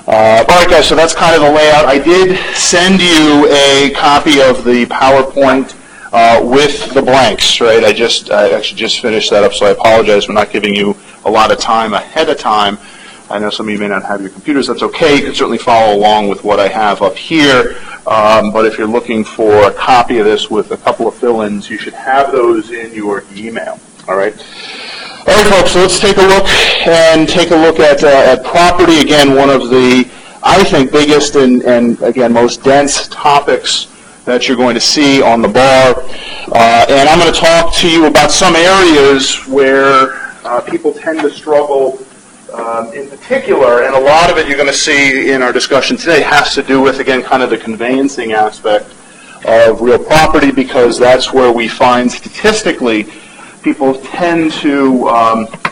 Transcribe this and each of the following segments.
All right, guys, so that's kind of the layout. I did send you a copy of the PowerPoint with the blanks, right? I actually just finished that up, so I apologize for not giving you a lot of time ahead of time. I know some of you may not have your computers. That's okay. You can certainly follow along with what I have up here. But if you're looking for a copy of this with a couple of fill-ins, you should have those in your email. All right. All right, folks, so let's take a look at property. Again, one of the, I think, biggest and again, most dense topics that you're going to see on the bar. And I'm going to talk to you about some areas where people tend to struggle in particular, and a lot of it you're going to see in our discussion today has to do with, again, kind of the conveyancing aspect of real property, because that's where we find statistically people tend to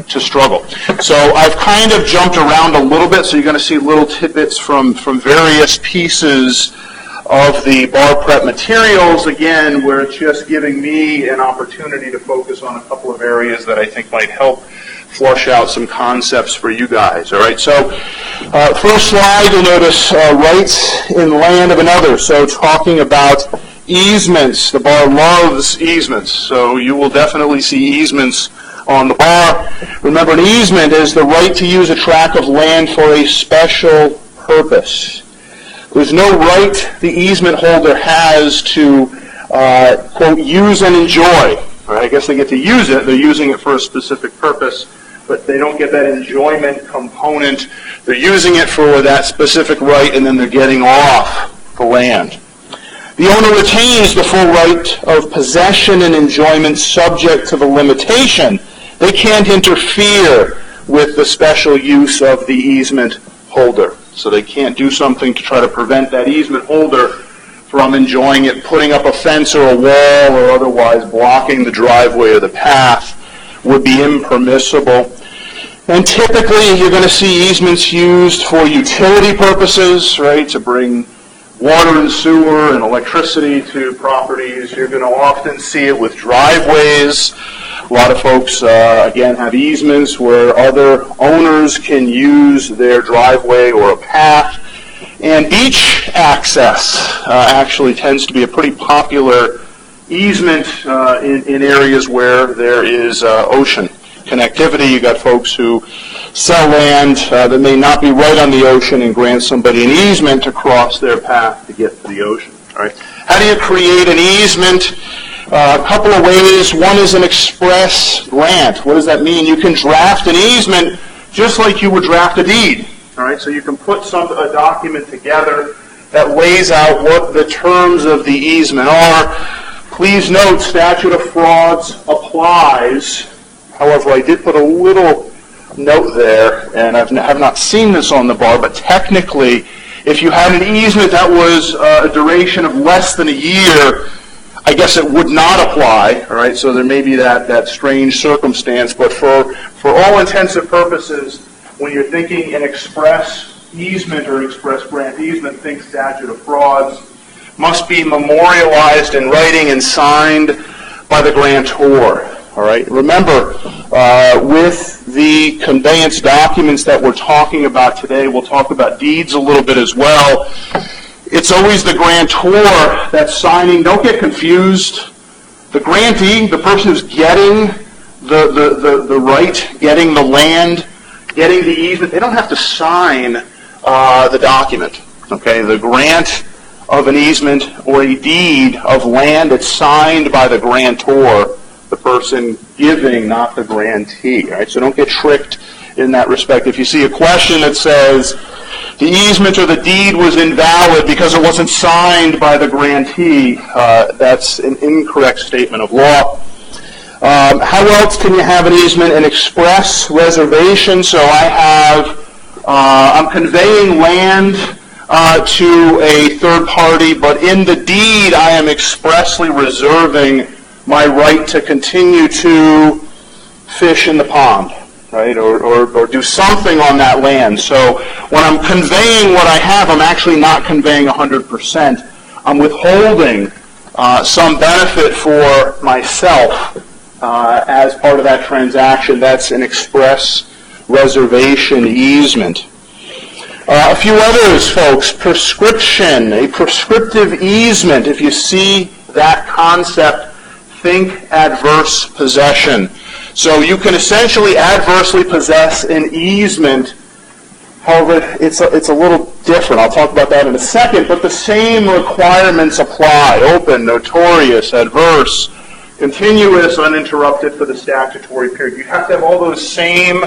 struggle. So I've kind of jumped around a little bit, so you're going to see little tidbits from various pieces of the bar prep materials, again, where it's just giving me an opportunity to focus on a couple of areas that I think might help flush out some concepts for you guys. All right, so first slide, you'll notice rights in land of another. So talking about easements. The bar loves easements, so you will definitely see easements on the bar. Remember, an easement is the right to use a tract of land for a special purpose. There's no right the easement holder has to, quote, use and enjoy. Right? I guess they get to use it. They're using it for a specific purpose, but they don't get that enjoyment component. They're using it for that specific right, and then they're getting off the land. The owner retains the full right of possession and enjoyment subject to the limitation. They can't interfere with the special use of the easement holder. So they can't do something to try to prevent that easement holder from enjoying it, putting up a fence or a wall or otherwise blocking the driveway or the path would be impermissible. And typically you're going to see easements used for utility purposes, right, to bring water and sewer and electricity to properties. You're going to often see it with driveways. A lot of folks, again, have easements where other owners can use their driveway or a path. And beach access actually tends to be a pretty popular easement in areas where there is ocean connectivity. You got folks who sell land that may not be right on the ocean and grant somebody an easement to cross their path to get to the ocean. All right. How do you create an easement? A couple of ways. One is an express grant. What does that mean? You can draft an easement just like you would draft a deed. All right. So you can put a document together that lays out what the terms of the easement are. Please note, statute of frauds applies. However, I did put a little note there, and I have not seen this on the bar, but technically, if you had an easement that was a duration of less than a year, I guess it would not apply, all right? So there may be that strange circumstance, but for all intents and purposes, when you're thinking an express easement or express grant easement, think statute of frauds, must be memorialized in writing and signed by the grantor. All right. Remember, with the conveyance documents that we're talking about today, we'll talk about deeds a little bit as well. It's always the grantor that's signing. Don't get confused. The grantee, the person who's getting the right, getting the land, getting the easement, they don't have to sign the document. Okay. The grant of an easement or a deed of land, it's signed by the grantor, the person giving, not the grantee. Right? So don't get tricked in that respect. If you see a question that says the easement or the deed was invalid because it wasn't signed by the grantee, that's an incorrect statement of law. How else can you have an easement? An express reservation. So I'm conveying land to a third party, but in the deed I am expressly reserving my right to continue to fish in the pond, right, or do something on that land. So when I'm conveying what I have, I'm actually not conveying 100%. I'm withholding some benefit for myself as part of that transaction. That's an express reservation easement. A few others, folks. Prescription, a prescriptive easement. If you see that concept, think adverse possession. So you can essentially adversely possess an easement. However, it's a little different. I'll talk about that in a second, but the same requirements apply. Open, notorious, adverse, continuous, uninterrupted for the statutory period. You have to have all those same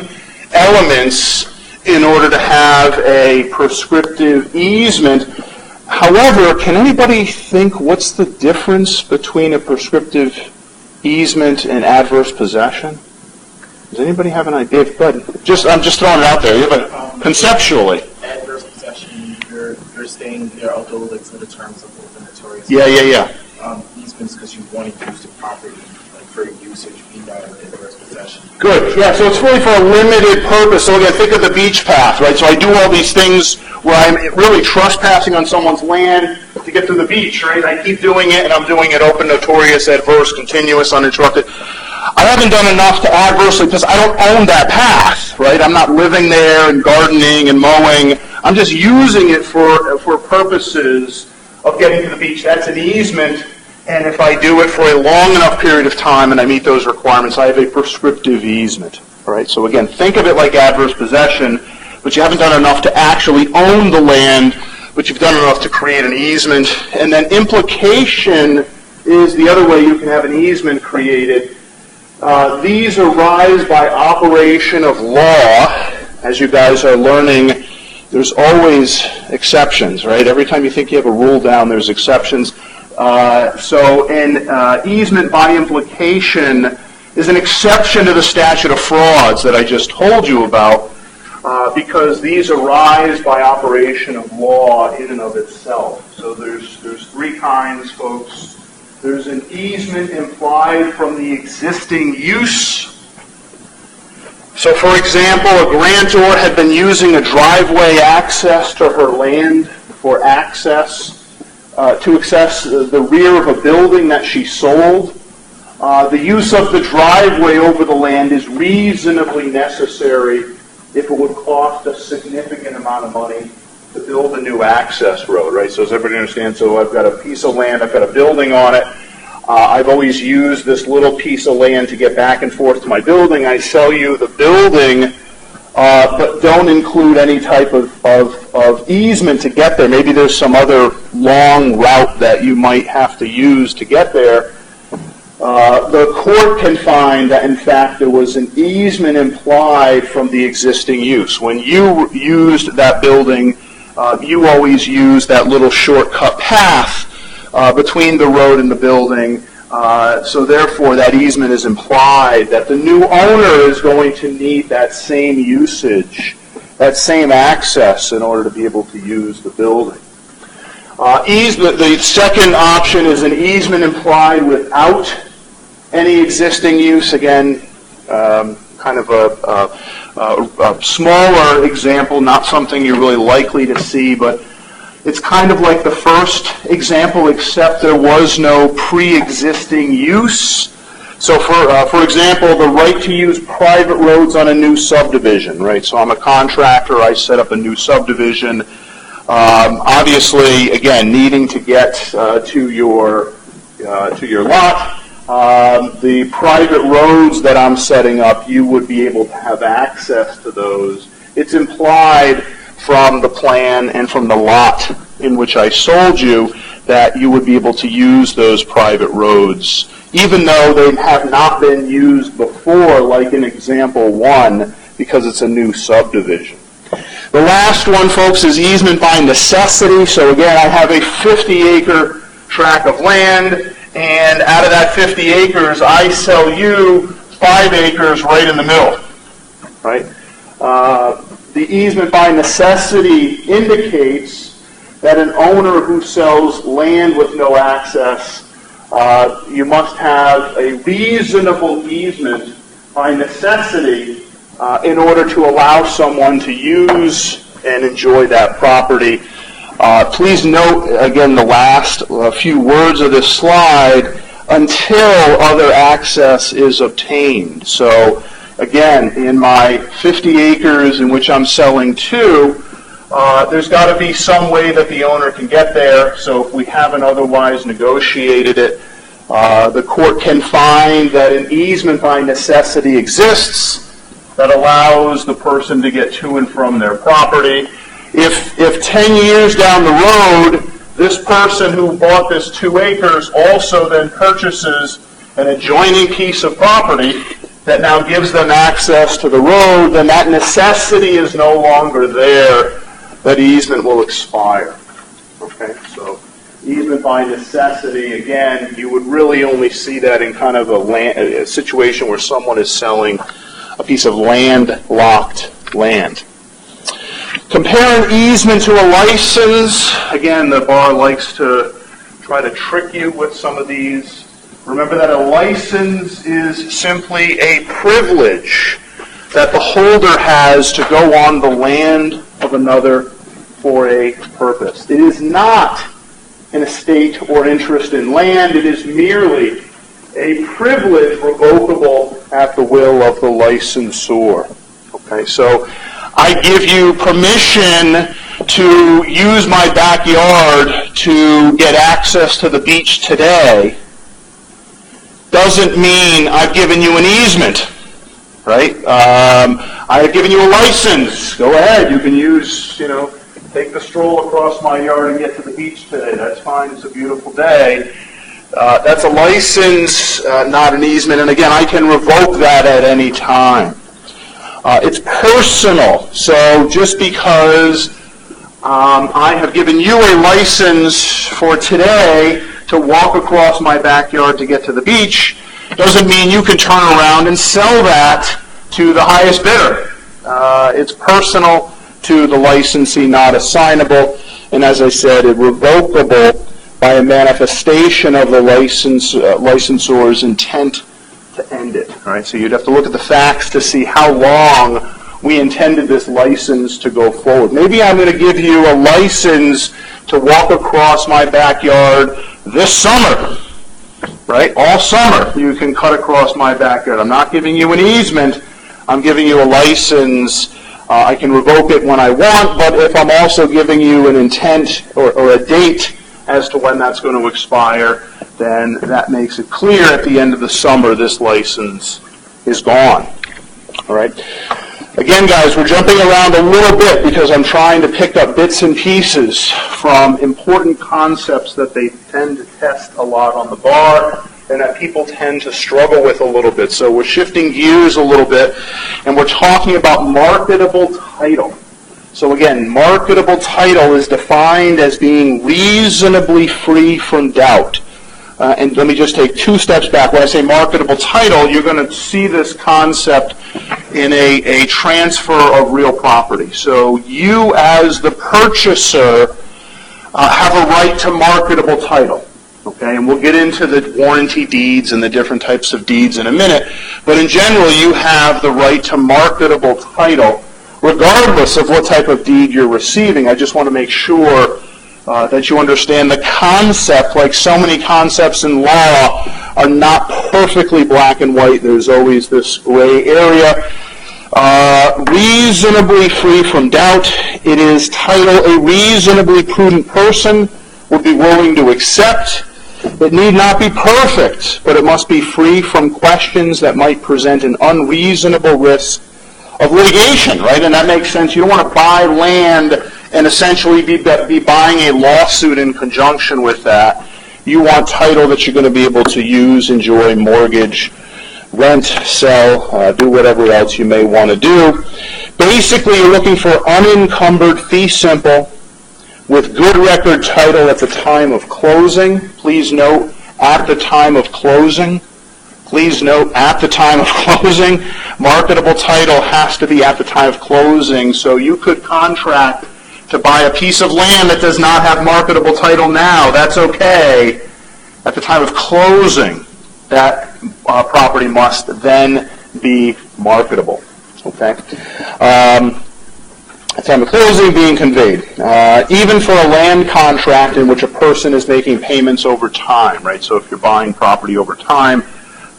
elements in order to have a prescriptive easement. However, can anybody think what's the difference between a prescriptive easement and adverse possession? Does anybody have an idea? Go ahead. I'm just throwing it out there. But conceptually. Adverse possession, you're saying they're autolytics in the terms of open notorious. Yeah. Easements because you want to use the property for usage, being that of adverse possession. Good. Yeah, so it's really for a limited purpose. So again, think of the beach path, right? So I do all these things where I'm really trespassing on someone's land to get to the beach, right? I keep doing it, and I'm doing it open, notorious, adverse, continuous, uninterrupted. I haven't done enough to adversely because I don't own that path, right? I'm not living there and gardening and mowing. I'm just using it for purposes of getting to the beach. That's an easement, and if I do it for a long enough period of time and I meet those requirements, I have a prescriptive easement, right? So again, think of it like adverse possession, but you haven't done enough to actually own the land, but you've done enough to create an easement. And then implication is the other way you can have an easement created. These arise by operation of law. As you guys are learning, there's always exceptions, right? Every time you think you have a rule down, there's exceptions. So an easement by implication is an exception to the statute of frauds that I just told you about, because these arise by operation of law in and of itself. So there's three kinds, folks. There's an easement implied from the existing use. So, for example, a grantor had been using a driveway access to her land for access, to access the rear of a building that she sold. The use of the driveway over the land is reasonably necessary if it would cost a significant amount of money to build a new access road, right? So does everybody understand? So I've got a piece of land, I've got a building on it. I've always used this little piece of land to get back and forth to my building. I sell you the building, but don't include any type of easement to get there. Maybe there's some other long route that you might have to use to get there. The court can find that, in fact, there was an easement implied from the existing use. When you used that building, you always used that little shortcut path between the road and the building. So therefore, that easement is implied that the new owner is going to need that same usage, that same access in order to be able to use the building. Easement. The second option is an easement implied without any existing use. Again, kind of a smaller example, not something you're really likely to see, but it's kind of like the first example, except there was no pre-existing use. So, for example, the right to use private roads on a new subdivision, right? So I'm a contractor, I set up a new subdivision. Obviously, again, needing to get to your lot, the private roads that I'm setting up, you would be able to have access to those. It's implied from the plan and from the lot in which I sold you that you would be able to use those private roads, even though they have not been used before, like in example 1, because it's a new subdivision. The last one, folks, is easement by necessity. So again, I have a 50-acre tract of land, and out of that 50 acres, I sell you 5 acres right in the middle, right? The easement by necessity indicates that an owner who sells land with no access, you must have a reasonable easement by necessity in order to allow someone to use and enjoy that property. Please note, again, the last few words of this slide, until other access is obtained. So, again, in my 50 acres in which I'm selling to, there's got to be some way that the owner can get there. So if we haven't otherwise negotiated it, the court can find that an easement by necessity exists that allows the person to get to and from their property. If 10 years down the road, this person who bought this 2 acres also then purchases an adjoining piece of property that now gives them access to the road, then that necessity is no longer there. That easement will expire. Okay, so easement by necessity, again, you would really only see that in kind of a situation where someone is selling a piece of landlocked land. Compare an easement to a license. Again, the bar likes to try to trick you with some of these. Remember that a license is simply a privilege that the holder has to go on the land of another for a purpose. It is not an estate or interest in land. It is merely a privilege revocable at the will of the licensor. Okay, so I give you permission to use my backyard to get access to the beach today. Doesn't mean I've given you an easement, right? I have given you a license. Go ahead. You can use, take the stroll across my yard and get to the beach today. That's fine. It's a beautiful day. That's a license, not an easement. And again, I can revoke that at any time. It's personal. So just because I have given you a license for today to walk across my backyard to get to the beach doesn't mean you can turn around and sell that to the highest bidder. It's personal to the licensee, not assignable. And as I said, it's revocable by a manifestation of the licensor's intent to end it. All right? So you'd have to look at the facts to see how long we intended this license to go forward. Maybe I'm going to give you a license to walk across my backyard this summer, right? All summer you can cut across my backyard. I'm not giving you an easement. I'm giving you a license. I can revoke it when I want, but if I'm also giving you an intent or a date as to when that's going to expire, then that makes it clear at the end of the summer this license is gone. All right? Again, guys, we're jumping around a little bit because I'm trying to pick up bits and pieces from important concepts that they tend to test a lot on the bar and that people tend to struggle with a little bit. So we're shifting gears a little bit, and we're talking about marketable title. So again, marketable title is defined as being reasonably free from doubt. And let me just take 2 steps back. When I say marketable title, you're going to see this concept in a transfer of real property. So you as the purchaser have a right to marketable title. Okay, and we'll get into the warranty deeds and the different types of deeds in a minute. But in general, you have the right to marketable title regardless of what type of deed you're receiving. I just want to make sure that you understand the concept. Like so many concepts in law are not perfectly black and white. There's always this gray area. Reasonably free from doubt. It is title a reasonably prudent person would be willing to accept. It need not be perfect, but it must be free from questions that might present an unreasonable risk of litigation, right? And that makes sense. You don't want to buy land and essentially be buying a lawsuit in conjunction with that. You want title that you're going to be able to use, enjoy, mortgage, rent, sell, do whatever else you may want to do. Basically, you're looking for unencumbered fee simple with good record title at the time of closing. Please note, at the time of closing. Please note, at the time of closing, marketable title has to be at the time of closing. So you could contract to buy a piece of land that does not have marketable title now. That's okay. At the time of closing, that property must then be marketable. Okay? At the time of closing, being conveyed. Even for a land contract in which a person is making payments over time, right? So if you're buying property over time,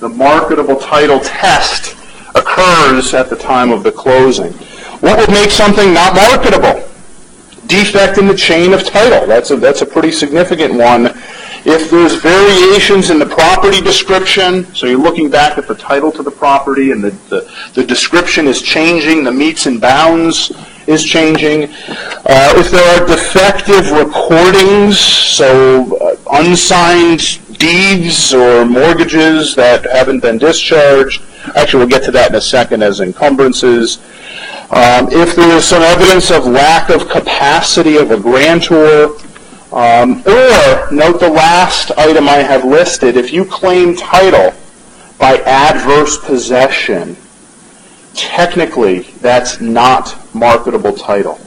the marketable title test occurs at the time of the closing. What would make something not marketable? defect in the chain of title. That's a pretty significant one. If there's variations in the property description, so you're looking back at the title to the property and the description is changing, the meets and bounds is changing. If there are defective recordings, so unsigned deeds or mortgages that haven't been discharged, actually we'll get to that in a second as encumbrances. If there is some evidence of lack of capacity of a grantor, or, note the last item I have listed, if you claim title by adverse possession, technically that's not marketable title.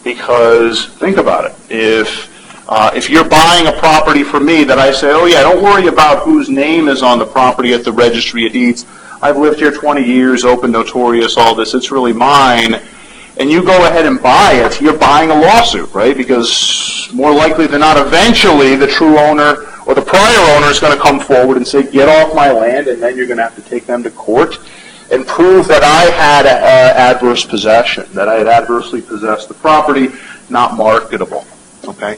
Because, think about it, if you're buying a property from me that I say, oh yeah, don't worry about whose name is on the property at the registry of deeds, I've lived here 20 years, open, notorious, all this, it's really mine, and you go ahead and buy it, you're buying a lawsuit, right? Because more likely than not, eventually the true owner or the prior owner is going to come forward and say, get off my land, and then you're going to have to take them to court and prove that I had adverse possession, that I had adversely possessed the property, not marketable, okay?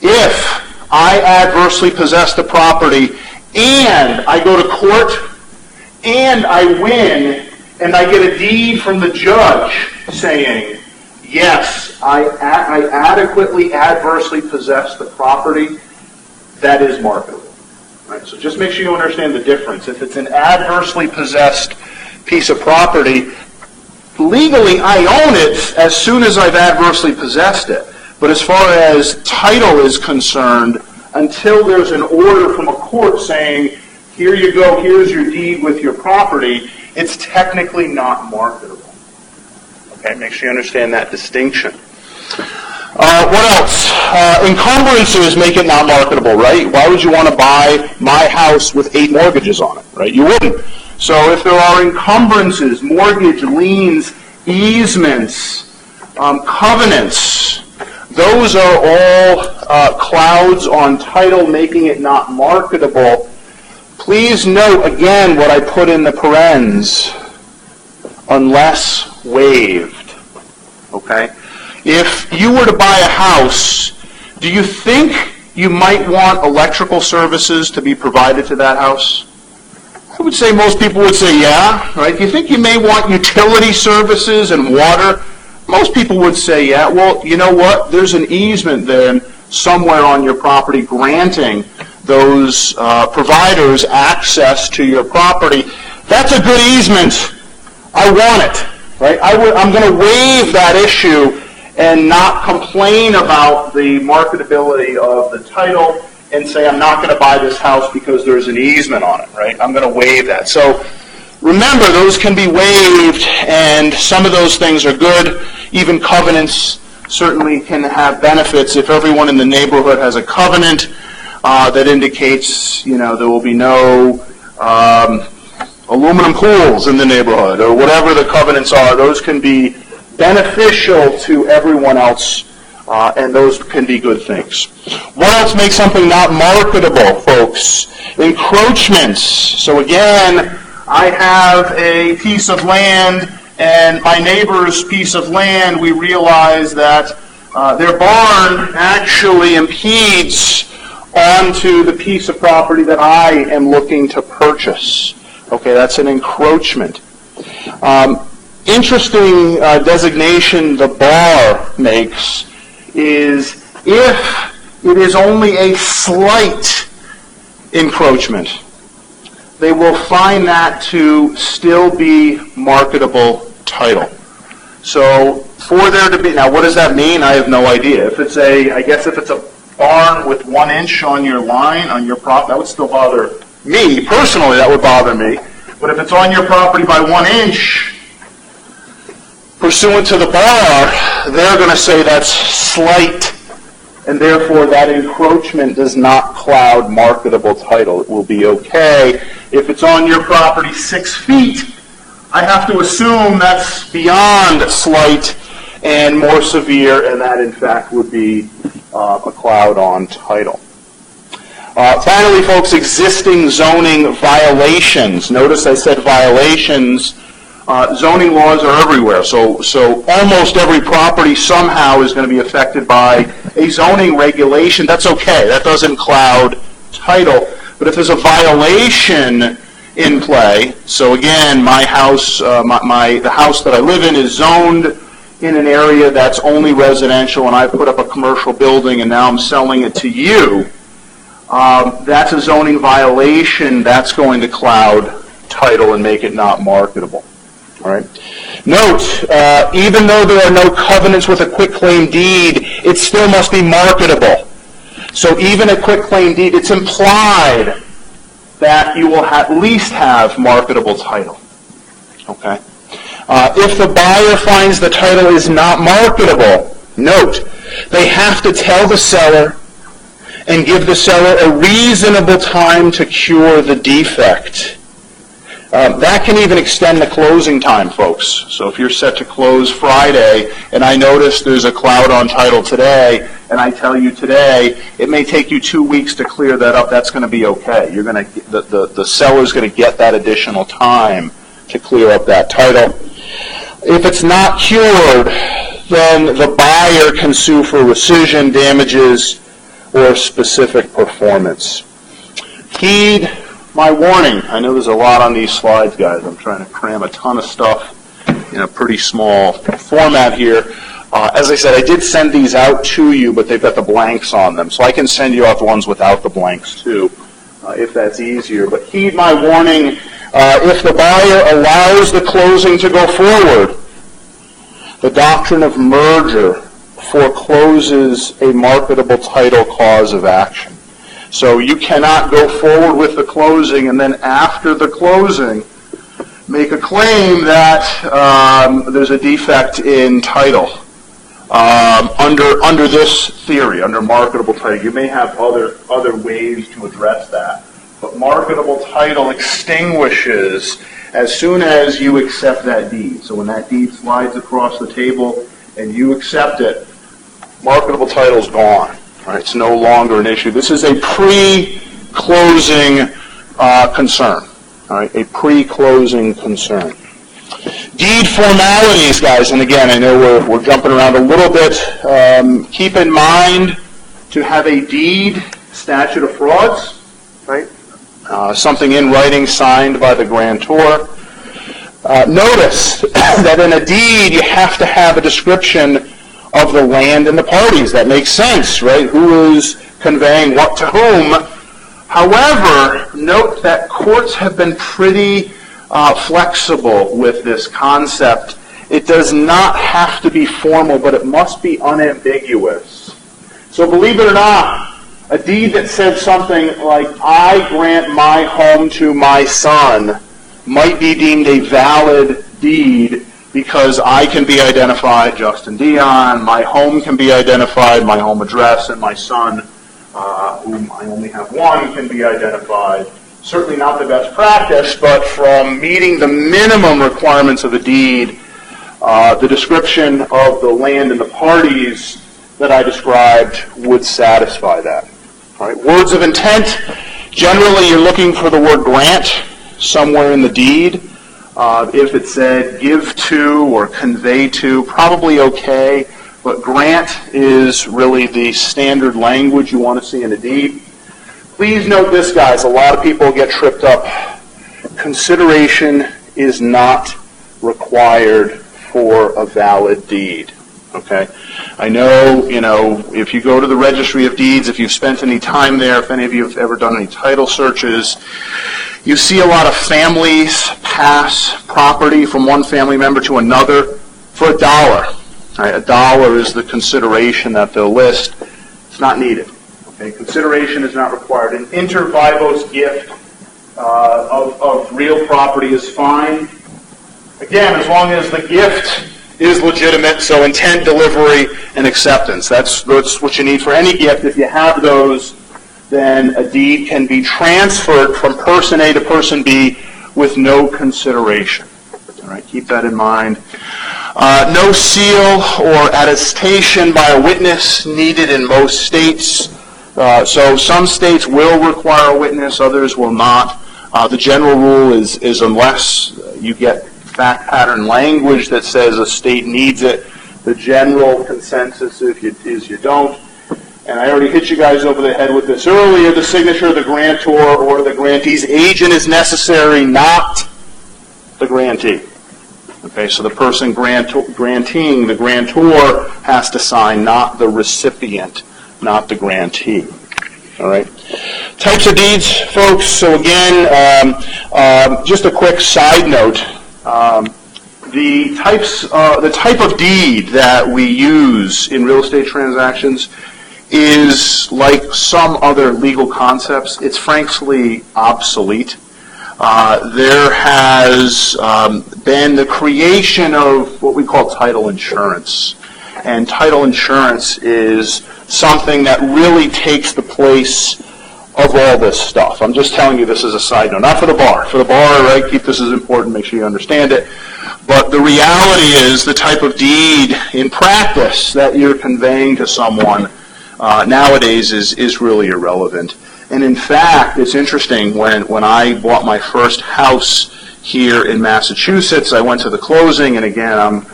If I adversely possess the property and I go to court and I win, and I get a deed from the judge saying, yes, I adequately adversely possess the property, that is marketable. Right? So just make sure you understand the difference. If it's an adversely possessed piece of property, legally I own it as soon as I've adversely possessed it. But as far as title is concerned, until there's an order from a court saying, here you go, here's your deed with your property, it's technically not marketable. Okay, make sure you understand that distinction. What else? Encumbrances make it not marketable, right? Why would you want to buy my house with 8 mortgages on it, right? You wouldn't. So if there are encumbrances, mortgage, liens, easements, covenants, those are all clouds on title making it not marketable. Please note again what I put in the parens, unless waived, okay? If you were to buy a house, do you think you might want electrical services to be provided to that house? I would say most people would say yeah, right? Do you think you may want utility services and water? Most people would say yeah. Well, you know what? There's an easement then somewhere on your property granting those providers access to your property. That's a good easement. I want it, right? I'm going to waive that issue and not complain about the marketability of the title and say I'm not going to buy this house because there's an easement on it, right? I'm going to waive that. So remember, those can be waived, and some of those things are good. Even covenants certainly can have benefits. If everyone in the neighborhood has a covenant that indicates, there will be no aluminum pools in the neighborhood, or whatever the covenants are, those can be beneficial to everyone else, and those can be good things. What else makes something not marketable, folks? Encroachments. So again, I have a piece of land, and my neighbor's piece of land, we realize that their barn actually impedes onto the piece of property that I am looking to purchase. Okay, that's an encroachment. Interesting designation the bar makes is if it is only a slight encroachment, they will find that to still be marketable title. So for there to be, now what does that mean? I have no idea. If it's a barn with 1 inch on your line, on your prop, that would still bother me. Personally, that would bother me. But if it's on your property by 1 inch, pursuant to the bar, they're going to say that's slight, and therefore that encroachment does not cloud marketable title. It will be okay. If it's on your property 6 feet, I have to assume that's beyond slight and more severe, and that in fact would be a cloud on title. Finally, folks, existing zoning violations. Notice I said violations. Zoning laws are everywhere, so almost every property somehow is going to be affected by a zoning regulation. That's okay. That doesn't cloud title. But if there's a violation in play, so again, my house, the house that I live in is zoned in an area that's only residential, and I put up a commercial building, and now I'm selling it to you, that's a zoning violation. That's going to cloud title and make it not marketable. All right. Note, even though there are no covenants with a quitclaim deed, it still must be marketable. So even a quitclaim deed, it's implied that you will at least have marketable title. Okay. If the buyer finds the title is not marketable, note, they have to tell the seller and give the seller a reasonable time to cure the defect. That can even extend the closing time, folks. So if you're set to close Friday, and I notice there's a cloud on title today, and I tell you today, it may take you 2 weeks to clear that up. That's going to be okay. You're going to the seller's going to get that additional time to clear up that title. If it's not cured, then the buyer can sue for rescission, damages, or specific performance. Heed my warning. I know there's a lot on these slides, guys. I'm trying to cram a ton of stuff in a pretty small format here. As I said, I did send these out to you, but they've got the blanks on them. So I can send you out the ones without the blanks, too, if that's easier. But heed my warning. If the buyer allows the closing to go forward, the doctrine of merger forecloses a marketable title cause of action. So you cannot go forward with the closing and then after the closing make a claim that there's a defect in title. Under this theory, under marketable title, you may have other ways to address that. But marketable title extinguishes as soon as you accept that deed. So when that deed slides across the table and you accept it, marketable title is gone. Right, it's no longer an issue. This is a pre-closing concern. All right, a pre-closing concern. Deed formalities, guys, and again, I know we're jumping around a little bit. Keep in mind to have a deed, statute of frauds, right? Something in writing signed by the grantor. Notice that in a deed you have to have a description of the land and the parties. That makes sense, right? Who is conveying what to whom. However, note that courts have been pretty flexible with this concept. It does not have to be formal, but it must be unambiguous. So believe it or not, a deed that said something like, I grant my home to my son, might be deemed a valid deed because I can be identified, Justin Dion, my home can be identified, my home address, and my son, whom I only have one, can be identified. Certainly not the best practice, but from meeting the minimum requirements of a deed, the description of the land and the parties that I described would satisfy that. All right. Words of intent, generally you're looking for the word grant somewhere in the deed. If it said give to or convey to, probably okay, but grant is really the standard language you want to see in a deed. Please note this, guys. A lot of people get tripped up. Consideration is not required for a valid deed. Okay? I know, if you go to the Registry of Deeds, if you've spent any time there, if any of you have ever done any title searches, you see a lot of families pass property from one family member to another for $1. Right? $1 is the consideration that they'll list. It's not needed. Okay? Consideration is not required. An inter vivos gift of real property is fine. Again, as long as the gift is legitimate, so intent, delivery, and acceptance. That's what you need for any gift. If you have those, then a deed can be transferred from person A to person B with no consideration. All right, keep that in mind. No seal or attestation by a witness needed in most states. So some states will require a witness, others will not. The general rule is unless you get fact pattern language that says a state needs it. The general consensus is you don't. And I already hit you guys over the head with this earlier. The signature of the grantor or the grantee's agent is necessary, not the grantee. Okay, so the person granting, the grantor, has to sign, not the recipient, not the grantee. All right. Types of deeds, folks. So again, just a quick side note. The type of deed that we use in real estate transactions is like some other legal concepts. It's frankly obsolete. There has been the creation of what we call title insurance. And title insurance is something that really takes the place of all this stuff. I'm just telling you this as a side note, not for the bar. For the bar, right, keep this as important, make sure you understand it. But the reality is the type of deed in practice that you're conveying to someone nowadays is really irrelevant. And in fact, it's interesting, when I bought my first house here in Massachusetts, I went to the closing, and again,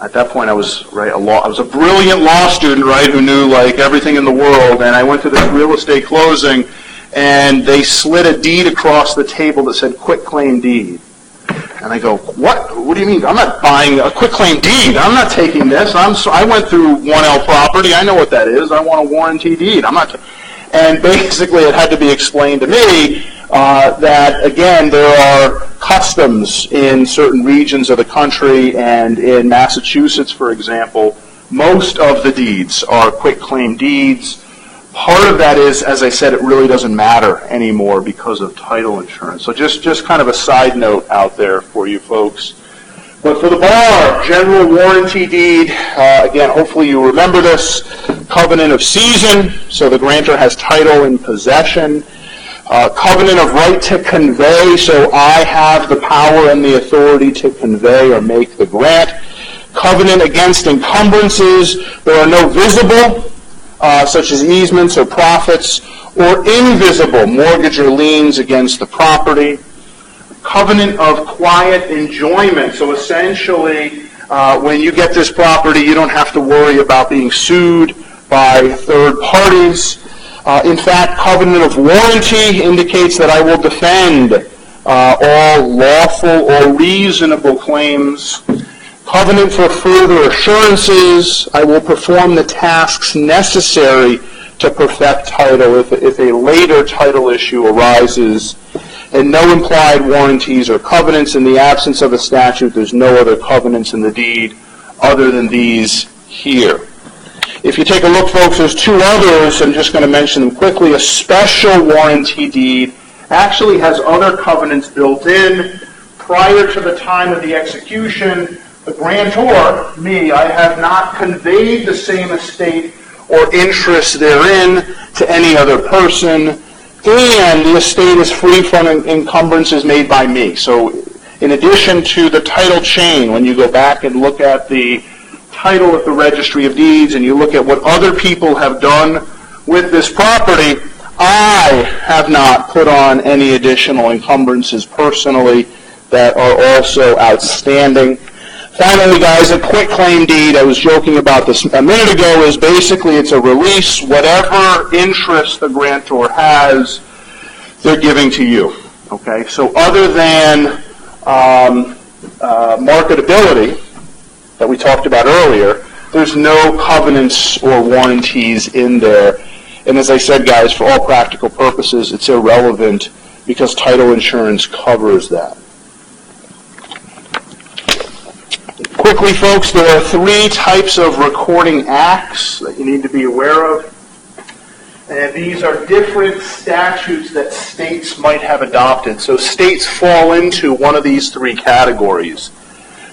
at that point I was a brilliant law student, right, who knew like everything in the world, and I went to this real estate closing, and they slid a deed across the table that said quitclaim deed. And I go, what? What do you mean? I'm not buying a quitclaim deed. I'm not taking this. I went through 1L property. I know what that is. I want a warranty deed. And basically it had to be explained to me that, again, there are customs in certain regions of the country, and in Massachusetts, for example, most of the deeds are quitclaim deeds. Part of that is, as I said, it really doesn't matter anymore because of title insurance. So just kind of a side note out there for you folks. But for the bar, general warranty deed, again, hopefully you remember this. Covenant of season, so the grantor has title and possession. Covenant of right to convey, so I have the power and the authority to convey or make the grant. Covenant against encumbrances, there are no visible, such as easements or profits, or invisible, mortgage or liens against the property. Covenant of quiet enjoyment, so essentially when you get this property, you don't have to worry about being sued by third parties. In fact, covenant of warranty indicates that I will defend all lawful or reasonable claims. Covenant for further assurances, I will perform the tasks necessary to perfect title if a later title issue arises. And no implied warranties or covenants. In the absence of a statute, there's no other covenants in the deed other than these here. If you take a look, folks, there's two others. I'm just going to mention them quickly. A special warranty deed actually has other covenants built in. Prior to the time of the execution, the grantor, me, I have not conveyed the same estate or interest therein to any other person, and the estate is free from encumbrances made by me. So in addition to the title chain, when you go back and look at the title at the Registry of Deeds and you look at what other people have done with this property, I have not put on any additional encumbrances personally that are also outstanding. Finally, guys, a quitclaim deed, I was joking about this a minute ago, is basically it's a release. Whatever interest the grantor has, they're giving to you. Okay, so other than marketability that we talked about earlier, there's no covenants or warranties in there. And as I said, guys, for all practical purposes, it's irrelevant because title insurance covers that. Quickly, folks, there are three types of recording acts that you need to be aware of. And these are different statutes that states might have adopted. So states fall into one of these three categories.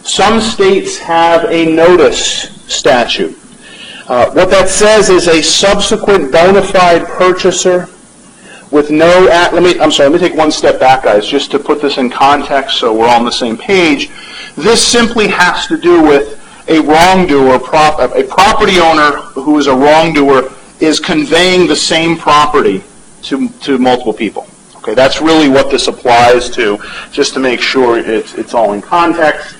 Some states have a notice statute. What that says is a subsequent bona fide purchaser with no... Let me take one step back, guys, just to put this in context so we're all on the same page. This simply has to do with a wrongdoer, a property owner who is a wrongdoer is conveying the same property to multiple people. Okay, that's really what this applies to, just to make sure it's all in context.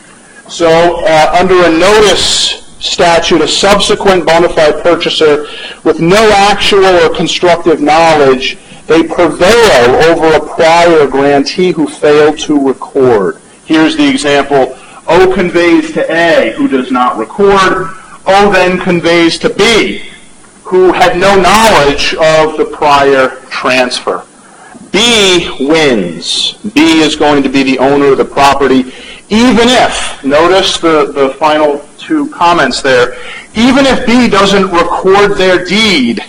So under a notice statute, a subsequent bona fide purchaser with no actual or constructive knowledge, they prevail over a prior grantee who failed to record. Here's the example. O conveys to A, who does not record. O then conveys to B, who had no knowledge of the prior transfer. B wins. B is going to be the owner of the property, even if, notice the final two comments there, even if B doesn't record their deed,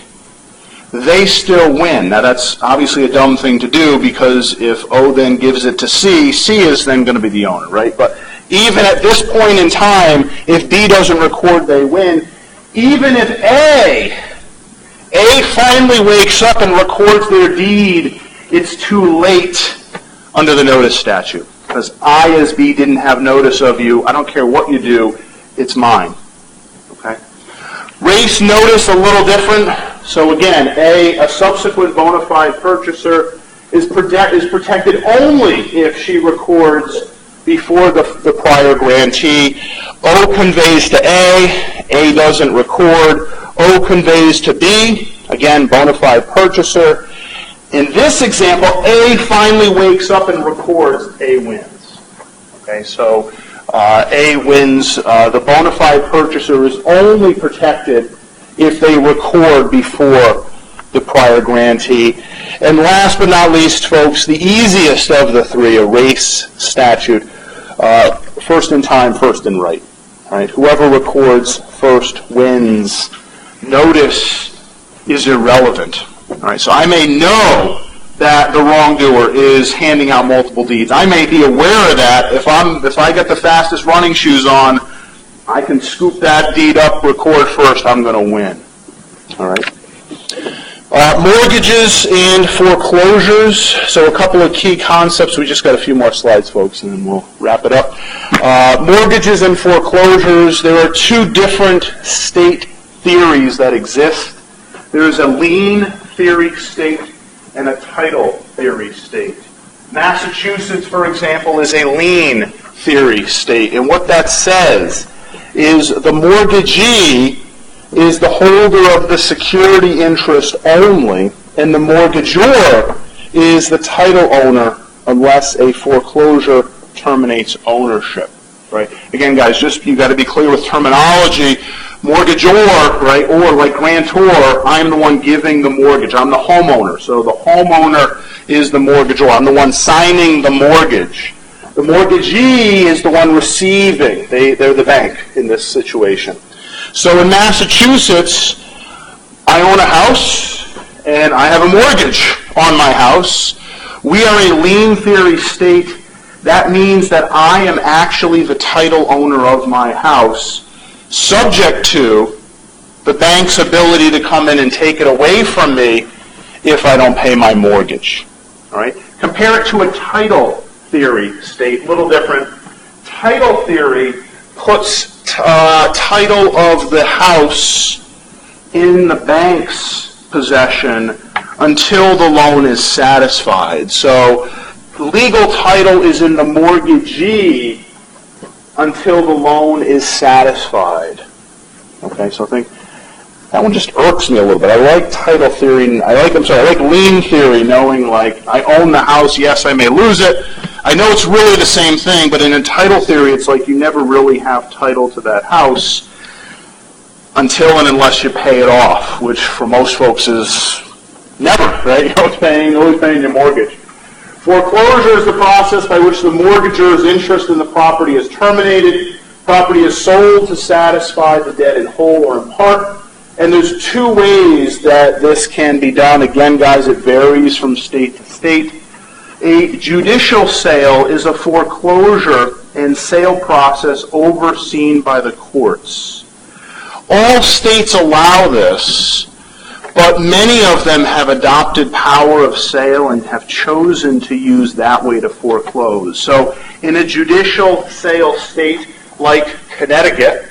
they still win. Now that's obviously a dumb thing to do, because if O then gives it to C, C is then going to be the owner, right? But even at this point in time, if B doesn't record, they win. Even if A finally wakes up and records their deed, it's too late under the notice statute. Because I, as B, didn't have notice of you. I don't care what you do. It's mine. Okay? Race notice, a little different. So again, a subsequent bona fide purchaser is protected only if she records before the prior grantee. O conveys to A doesn't record. O conveys to B, again, bona fide purchaser. In this example, A finally wakes up and records, A wins. Okay, so A wins. The bona fide purchaser is only protected if they record before the prior grantee. And last but not least, folks, the easiest of the three, a race statute, first in time, first in right. Right? Whoever records first wins. Notice is irrelevant. All right, so I may know that the wrongdoer is handing out multiple deeds. I may be aware of that. If I get the fastest running shoes on, I can scoop that deed up, record first, I'm going to win. All right. Mortgages and foreclosures. So a couple of key concepts. We just got a few more slides, folks, and then we'll wrap it up. Mortgages and foreclosures. There are two different state theories that exist. There's a lien theory state and a title theory state. Massachusetts, for example, is a lien theory state. And what that says is the mortgagee is the holder of the security interest only, and the mortgagor is the title owner unless a foreclosure terminates ownership. Right? Again, guys, just you got to be clear with terminology. Mortgagor, right, or like grantor, I'm the one giving the mortgage. I'm the homeowner. So the homeowner is the mortgagor. I'm the one signing the mortgage. The mortgagee is the one receiving. They're the bank in this situation. So in Massachusetts, I own a house and I have a mortgage on my house. We are a lien theory state. That means that I am actually the title owner of my house, subject to the bank's ability to come in and take it away from me if I don't pay my mortgage. All right? Compare it to a title theory state, a little different. Title theory puts title of the house in the bank's possession until the loan is satisfied. So legal title is in the mortgagee until the loan is satisfied. Okay, so I think that one just irks me a little bit. I like title theory. I like lien theory, knowing like I own the house. Yes, I may lose it. I know it's really the same thing, but in a title theory, it's like you never really have title to that house until and unless you pay it off, which for most folks is never, right? You're always paying your mortgage. Foreclosure is the process by which the mortgagor's interest in the property is terminated. Property is sold to satisfy the debt in whole or in part. And there's two ways that this can be done. Again, guys, it varies from state to state. A judicial sale is a foreclosure and sale process overseen by the courts. All states allow this, but many of them have adopted power of sale and have chosen to use that way to foreclose. So in a judicial sale state like Connecticut,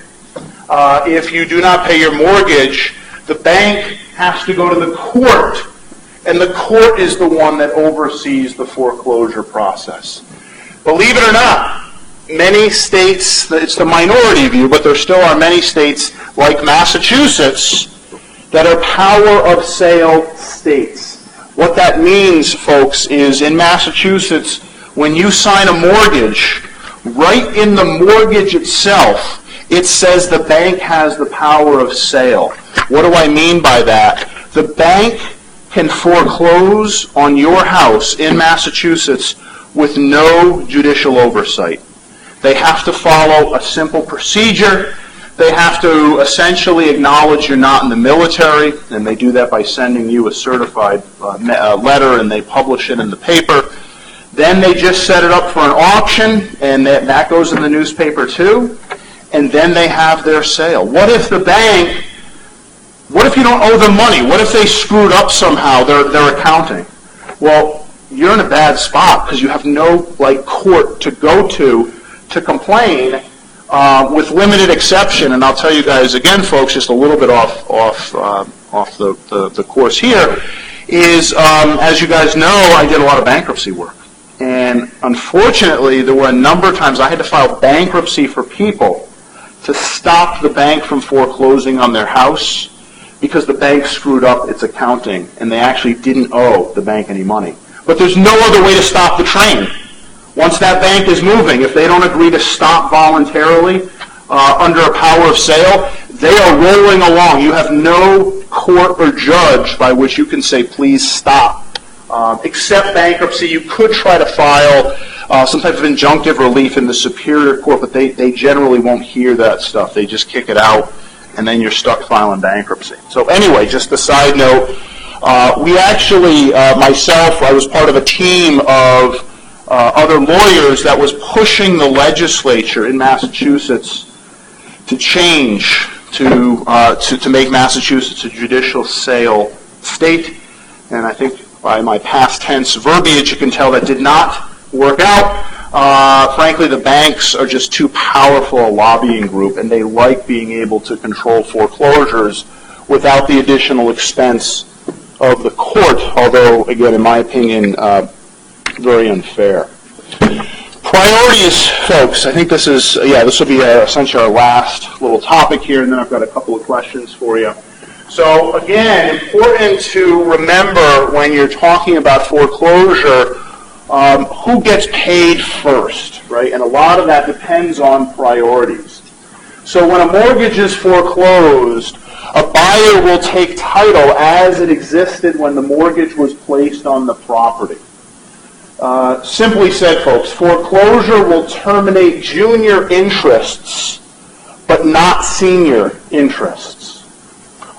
if you do not pay your mortgage, the bank has to go to the court and the court is the one that oversees the foreclosure process. Believe it or not, many states, it's the minority view, but there still are many states like Massachusetts that are power of sale states. What that means, folks, is in Massachusetts, when you sign a mortgage, right in the mortgage itself, it says the bank has the power of sale. What do I mean by that? The bank can foreclose on your house in Massachusetts with no judicial oversight. They have to follow a simple procedure. They have to essentially acknowledge you're not in the military, and they do that by sending you a certified letter, and they publish it in the paper. Then they just set it up for an auction, and that goes in the newspaper too, and then they have their sale. What if the bank, what if you don't owe them money? What if they screwed up somehow their accounting? Well, you're in a bad spot because you have no court to go to complain, with limited exception. And I'll tell you guys again, folks, just a little bit off the course here, is as you guys know, I did a lot of bankruptcy work. And unfortunately, there were a number of times I had to file bankruptcy for people to stop the bank from foreclosing on their house because the bank screwed up its accounting and they actually didn't owe the bank any money. But there's no other way to stop the train. Once that bank is moving, if they don't agree to stop voluntarily under a power of sale, they are rolling along. You have no court or judge by which you can say, please stop. Except bankruptcy, you could try to file some type of injunctive relief in the Superior Court, but they generally won't hear that stuff. They just kick it out, and then you're stuck filing bankruptcy. So anyway, just a side note, we actually, myself, I was part of a team of other lawyers that was pushing the legislature in Massachusetts to change, to make Massachusetts a judicial sale state. And I think by my past tense verbiage, you can tell that did not work out. Frankly, the banks are just too powerful a lobbying group, and they like being able to control foreclosures without the additional expense of the court, although, again, in my opinion, very unfair. Priorities, folks. I think this is, this will be essentially our last little topic here, and then I've got a couple of questions for you. So, again, important to remember when you're talking about foreclosure, who gets paid first, right? And a lot of that depends on priorities. So when a mortgage is foreclosed, a buyer will take title as it existed when the mortgage was placed on the property. Simply said, folks, foreclosure will terminate junior interests, but not senior interests.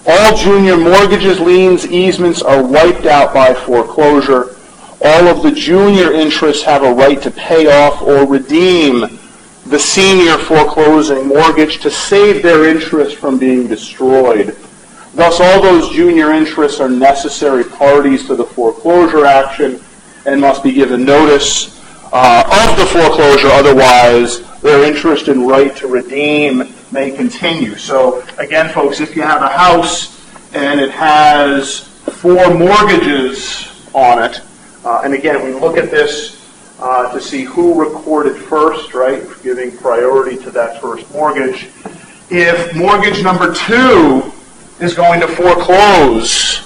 All junior mortgages, liens, easements are wiped out by foreclosure. All of the junior interests have a right to pay off or redeem the senior foreclosing mortgage to save their interest from being destroyed. Thus, all those junior interests are necessary parties to the foreclosure action and must be given notice of the foreclosure, otherwise their interest and right to redeem may continue. So again, folks, if you have a house and it has 4 mortgages on it, and again, we look at this to see who recorded first, right, giving priority to that first mortgage. If mortgage number 2 is going to foreclose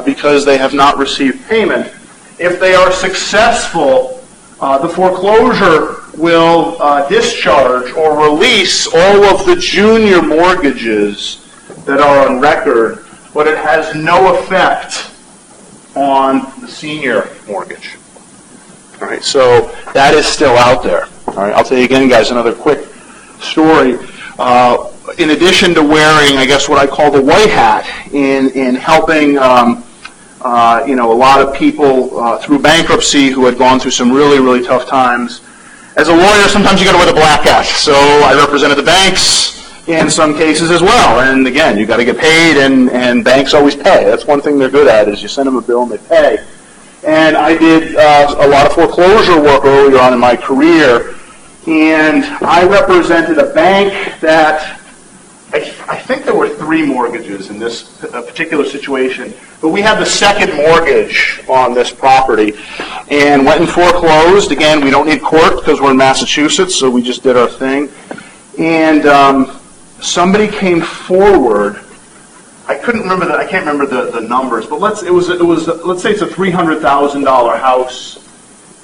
because they have not received payment, if they are successful, the foreclosure will discharge or release all of the junior mortgages that are on record, but it has no effect on the senior mortgage. All right, so that is still out there. All right, I'll tell you again, guys, another quick story. In addition to wearing, I guess, what I call the white hat in helping a lot of people through bankruptcy who had gone through some really, really tough times. As a lawyer, sometimes you got to wear the black hat. So I represented the banks in some cases as well. And again, you got to get paid, and banks always pay. That's one thing they're good at, is you send them a bill and they pay. And I did a lot of foreclosure work earlier on in my career, and I represented a bank that I think there were 3 mortgages in this particular situation, but we had the second mortgage on this property and went and foreclosed. Again, we don't need court because we're in Massachusetts, so we just did our thing. And somebody came forward. I can't remember the numbers, but let's say it's a $300,000 house,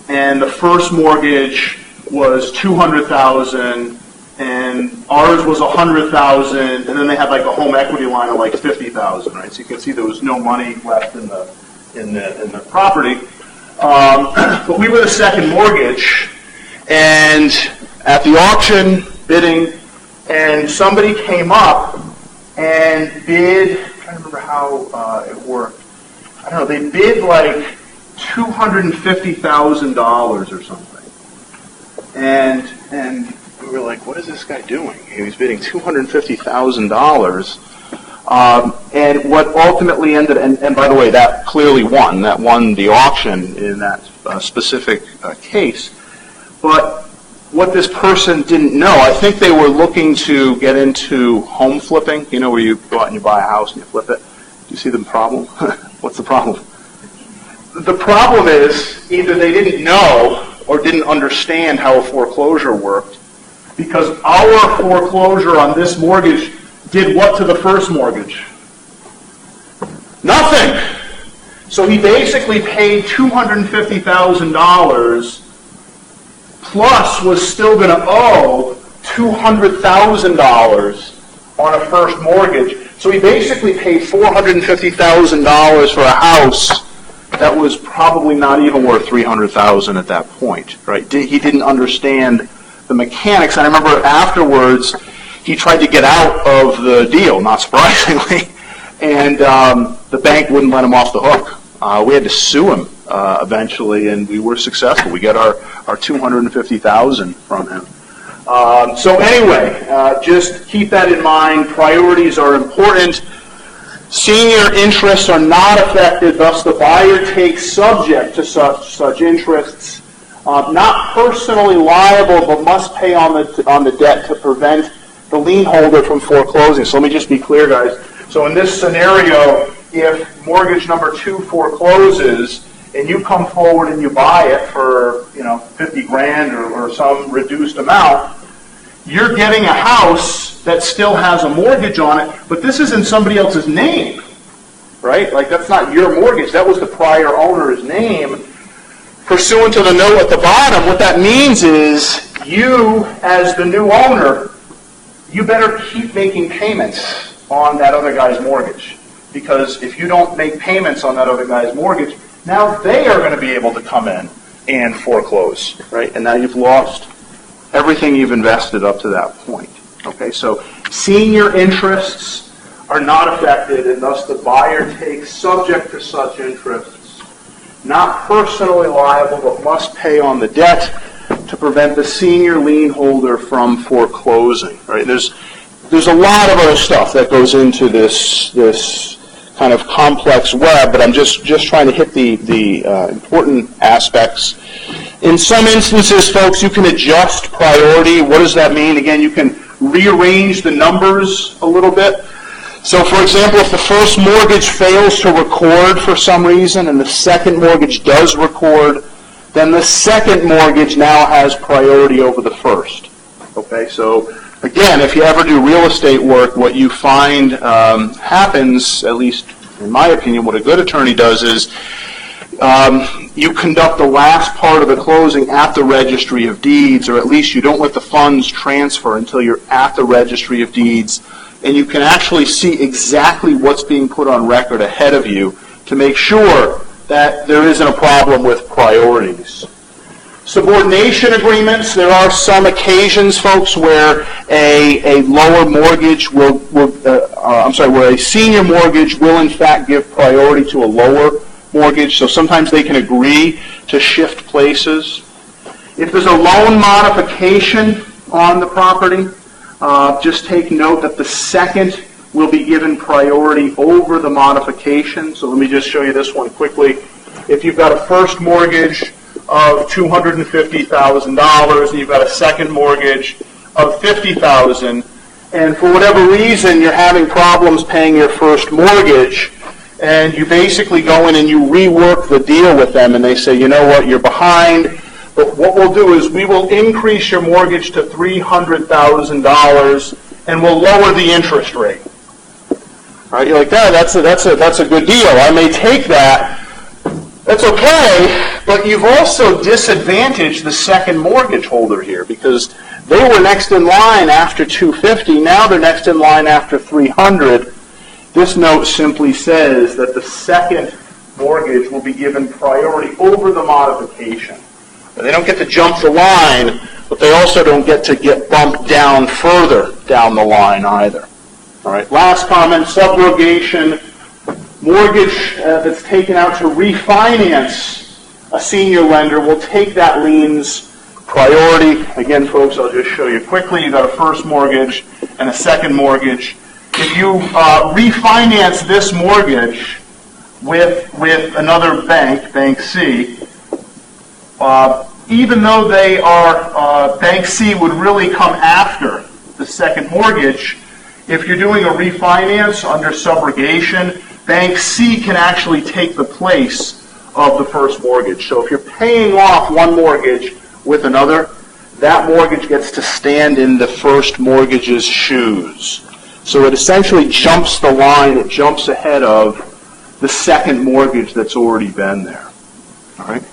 and the first mortgage was $200,000. And ours was $100,000, and then they had like a home equity line of like $50,000, right? So you can see there was no money left in the property. But we were the second mortgage, and at the auction bidding, and somebody came up and bid. I'm trying to remember how it worked. I don't know. They bid like $250,000 or something, and we were like, what is this guy doing? He was bidding $250,000. And what ultimately ended, and by the way, that clearly won. That won the auction in that specific case. But what this person didn't know, I think they were looking to get into home flipping, where you go out and you buy a house and you flip it. Do you see the problem? What's the problem? The problem is either they didn't know or didn't understand how a foreclosure worked, because our foreclosure on this mortgage did what to the first mortgage? Nothing. So he basically paid $250,000 plus was still going to owe $200,000 on a first mortgage. So he basically paid $450,000 for a house that was probably not even worth $300,000 at that point, right? He didn't understand the mechanics. And I remember afterwards, he tried to get out of the deal, not surprisingly, and the bank wouldn't let him off the hook. We had to sue him eventually, and we were successful. We got our $250,000 from him. So anyway, just keep that in mind. Priorities are important. Senior interests are not affected, thus the buyer takes subject to such interests. Not personally liable, but must pay on the debt to prevent the lien holder from foreclosing. So let me just be clear, guys. So in this scenario, if mortgage number 2 forecloses and you come forward and you buy it for $50,000 or some reduced amount, you're getting a house that still has a mortgage on it, but this is in somebody else's name, right? Like that's not your mortgage. That was the prior owner's name. Pursuant to the note at the bottom, what that means is you, as the new owner, you better keep making payments on that other guy's mortgage. Because if you don't make payments on that other guy's mortgage, now they are going to be able to come in and foreclose, right? And now you've lost everything you've invested up to that point. Okay, so senior interests are not affected, and thus the buyer takes subject to such interests. Not personally liable, but must pay on the debt to prevent the senior lien holder from foreclosing. Right? There's a lot of other stuff that goes into this kind of complex web, but I'm just trying to hit the important aspects. In some instances, folks, you can adjust priority. What does that mean? Again, you can rearrange the numbers a little bit. So, for example, if the first mortgage fails to record for some reason and the second mortgage does record, then the second mortgage now has priority over the first. Okay, so again, if you ever do real estate work, what you find happens, at least in my opinion, what a good attorney does is you conduct the last part of the closing at the registry of deeds, or at least you don't let the funds transfer until you're at the registry of deeds, and you can actually see exactly what's being put on record ahead of you to make sure that there isn't a problem with priorities. Subordination agreements, there are some occasions, folks, where a lower mortgage where a senior mortgage will in fact give priority to a lower mortgage, so sometimes they can agree to shift places. If there's a loan modification on the property, just take note that the second will be given priority over the modification. So let me just show you this one quickly. If you've got a first mortgage of $250,000 and you've got a second mortgage of $50,000, and for whatever reason you're having problems paying your first mortgage, and you basically go in and you rework the deal with them, and they say, you know what, you're behind, but what we'll do is we will increase your mortgage to $300,000, and we'll lower the interest rate. All right, you're like, that's a good deal. I may take that. That's okay, but you've also disadvantaged the second mortgage holder here, because they were next in line after $250. Now they're next in line after $300. This note simply says that the second mortgage will be given priority over the modification. They don't get to jump the line, but they also don't get to get bumped down further down the line either. All right, last comment, subrogation. Mortgage that's taken out to refinance a senior lender will take that lien's priority. Again, folks, I'll just show you quickly. You've got a first mortgage and a second mortgage. If you refinance this mortgage with another bank, Bank C, even though they are, Bank C would really come after the second mortgage, if you're doing a refinance under subrogation, Bank C can actually take the place of the first mortgage. So if you're paying off one mortgage with another, that mortgage gets to stand in the first mortgage's shoes. So it essentially jumps the line, it jumps ahead of the second mortgage that's already been there. All right.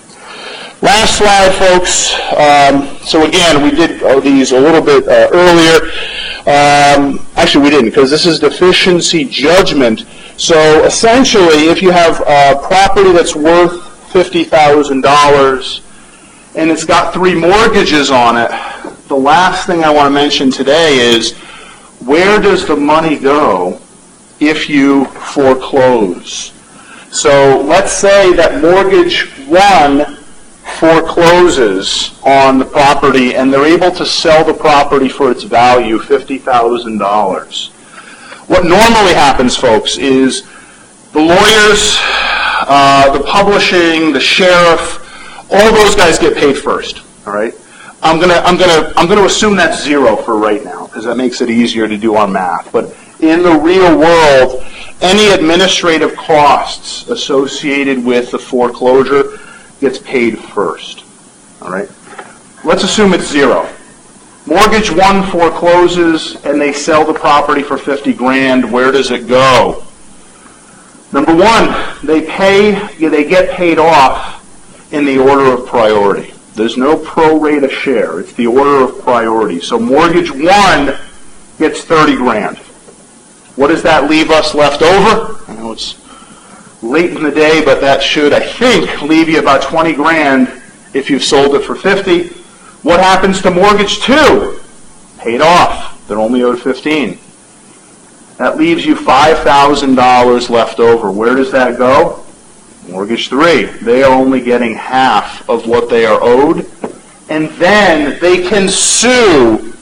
Last slide, folks. So again, we did these a little bit earlier. Actually, we didn't, because this is deficiency judgment. So essentially, if you have property that's worth $50,000 and it's got 3 mortgages on it, the last thing I want to mention today is, where does the money go if you foreclose? So let's say that mortgage 1 forecloses on the property and they're able to sell the property for its value, $50,000. What normally happens, folks, is the lawyers, the publishing, the sheriff, all those guys get paid first. All right. I'm gonna assume that's 0 for right now, because that makes it easier to do on math. But in the real world, any administrative costs associated with the foreclosure gets paid first. All right. Let's assume it's 0. Mortgage 1 forecloses and they sell the property for $50,000. Where does it go? Number 1, they get paid off in the order of priority. There's no pro rata share. It's the order of priority. So mortgage 1 gets $30,000. What does that leave us left over? I know it's late in the day, but that should, I think, leave you about $20,000 if you've sold it for $50,000. What happens to mortgage 2? Paid off. They're only owed $15,000. That leaves you $5,000 left over. Where does that go? Mortgage 3. They are only getting half of what they are owed, and then they can sue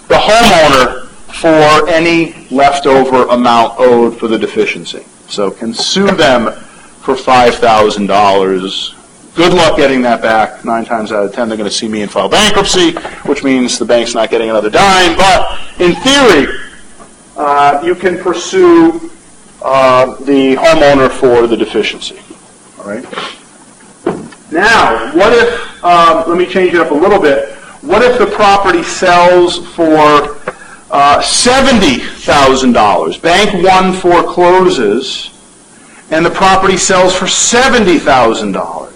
the homeowner for any leftover amount owed for the deficiency. So can sue them for $5,000. Good luck getting that back. 9 times out of 10, they're going to see me and file bankruptcy, which means the bank's not getting another dime. But in theory, you can pursue the homeowner for the deficiency. All right. Now, what if, let me change it up a little bit. What if the property sells for $70,000? Bank 1 forecloses, and the property sells for $70,000.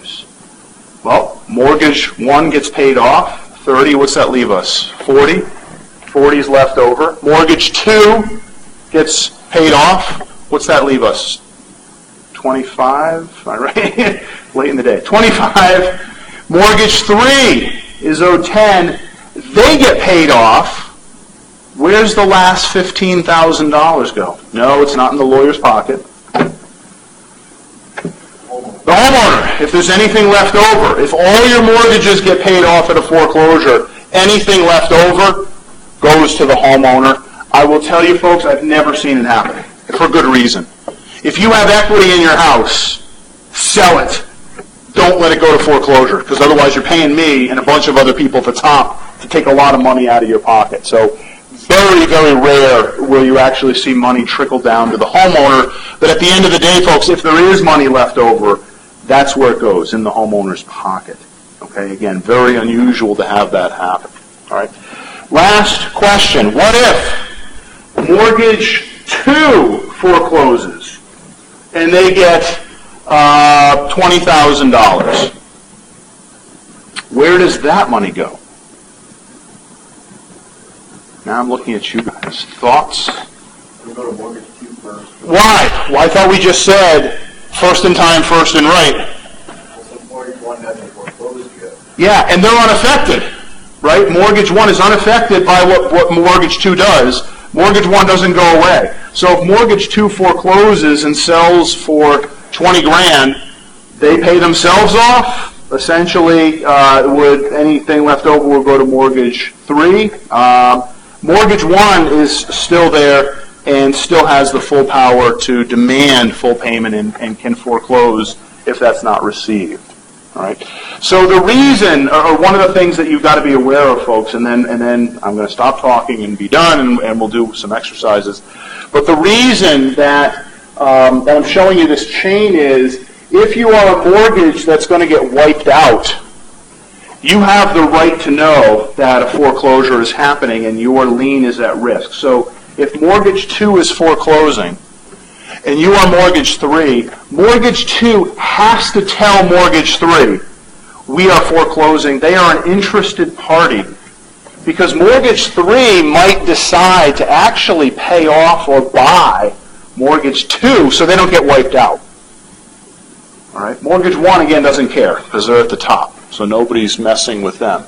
Well, mortgage 1 gets paid off. 30, what's that leave us? 40. 40 is left over. Mortgage 2 gets paid off. What's that leave us? 25, all right? Late in the day. 25. Mortgage 3 is owed 10. They get paid off. Where's the last $15,000 go? No, it's not in the lawyer's pocket. The homeowner, if there's anything left over, if all your mortgages get paid off at a foreclosure, anything left over goes to the homeowner. I will tell you, folks, I've never seen it happen, for good reason. If you have equity in your house, sell it. Don't let it go to foreclosure, because otherwise you're paying me and a bunch of other people at the top to take a lot of money out of your pocket. So very, very rare will you actually see money trickle down to the homeowner. But at the end of the day, folks, if there is money left over, that's where it goes, in the homeowner's pocket. Okay, again, very unusual to have that happen. All right. Last question. What if mortgage 2 forecloses and they get $20,000? Where does that money go? Now I'm looking at you guys. Thoughts? We go to mortgage 2 first. Why? Well, I thought we just said first in time, first in right. So mortgage 1 hasn't foreclosed yet. Yeah, and they're unaffected, right? Mortgage 1 is unaffected by what mortgage 2 does. Mortgage 1 doesn't go away. So if mortgage 2 forecloses and sells for $20,000, they pay themselves off. Essentially, would anything left over will go to mortgage 3. Mortgage 1 is still there and still has the full power to demand full payment and can foreclose if that's not received. All right. So the reason, or one of the things that you've got to be aware of, folks, and then I'm going to stop talking and be done, and we'll do some exercises. But the reason that I'm showing you this chain is, if you are a mortgage that's going to get wiped out, you have the right to know that a foreclosure is happening and your lien is at risk. So if mortgage 2 is foreclosing and you are mortgage 3, mortgage 2 has to tell mortgage 3, we are foreclosing. They are an interested party, because mortgage 3 might decide to actually pay off or buy mortgage 2 so they don't get wiped out. All right. Mortgage 1, again, doesn't care because they're at the top, so nobody's messing with them.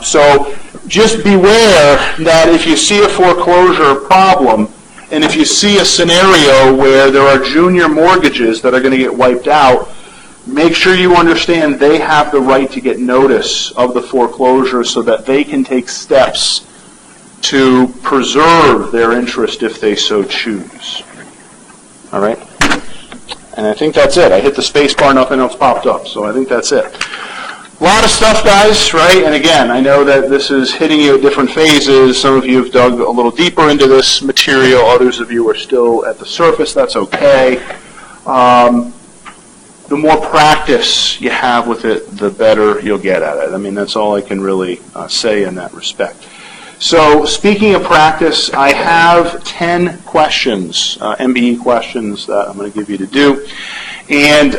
So just beware that if you see a foreclosure problem, and if you see a scenario where there are junior mortgages that are going to get wiped out, make sure you understand they have the right to get notice of the foreclosure so that they can take steps to preserve their interest if they so choose. All right? And I think that's it. I hit the space bar, nothing else popped up, so I think that's it. A lot of stuff, guys, right? And again, I know that this is hitting you at different phases. Some of you have dug a little deeper into this material. Others of you are still at the surface. That's okay. The more practice you have with it, the better you'll get at it. I mean, that's all I can really say in that respect. So, speaking of practice, I have 10 questions, MBE questions that I'm going to give you to do. And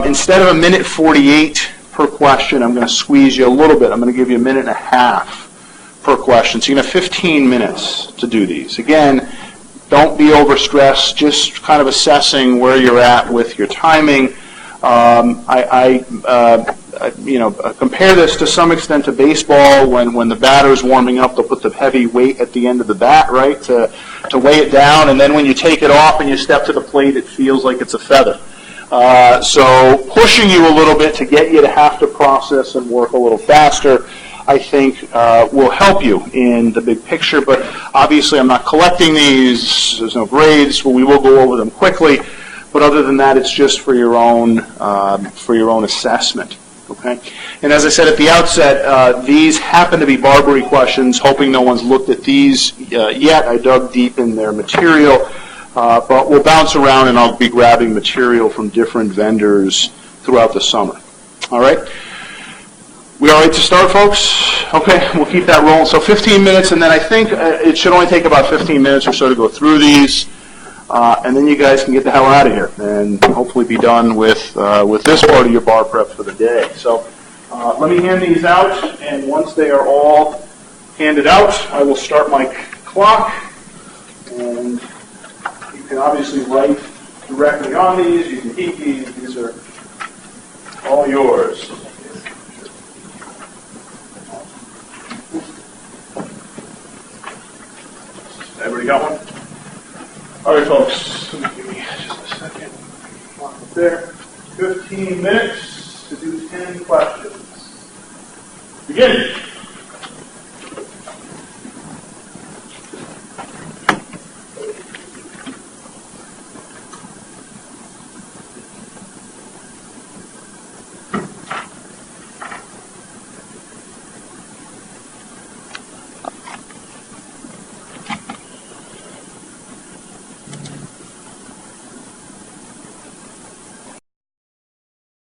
instead of 1:48 per question, I'm going to squeeze you a little bit. I'm going to give you 1.5 minutes per question. So you can have 15 minutes to do these. Again, don't be overstressed, just kind of assessing where you're at with your timing. Compare this to some extent to baseball. When the batter's warming up, they'll put the heavy weight at the end of the bat, right, to weigh it down. And then when you take it off and you step to the plate, it feels like it's a feather. So pushing you a little bit to get you to have to process and work a little faster, I think will help you in the big picture. But obviously I'm not collecting these. There's no grades. Well, we will go over them quickly. But other than that, it's just for your own assessment. Okay. And as I said at the outset, these happen to be Barbary questions. Hoping no one's looked at these yet. I dug deep in their material, but we'll bounce around, and I'll be grabbing material from different vendors throughout the summer. All right. We all right to start, folks? Okay, we'll keep that rolling. So 15 minutes, and then I think it should only take about 15 minutes or so to go through these. And then you guys can get the hell out of here and hopefully be done with this part of your bar prep for the day. So let me hand these out, and once they are all handed out, I will start my clock. And you can obviously write directly on these. You can keep these. These are all yours. Everybody got one? All right, folks, give me just a second. Up there. 15 minutes to do 10 questions. Beginning.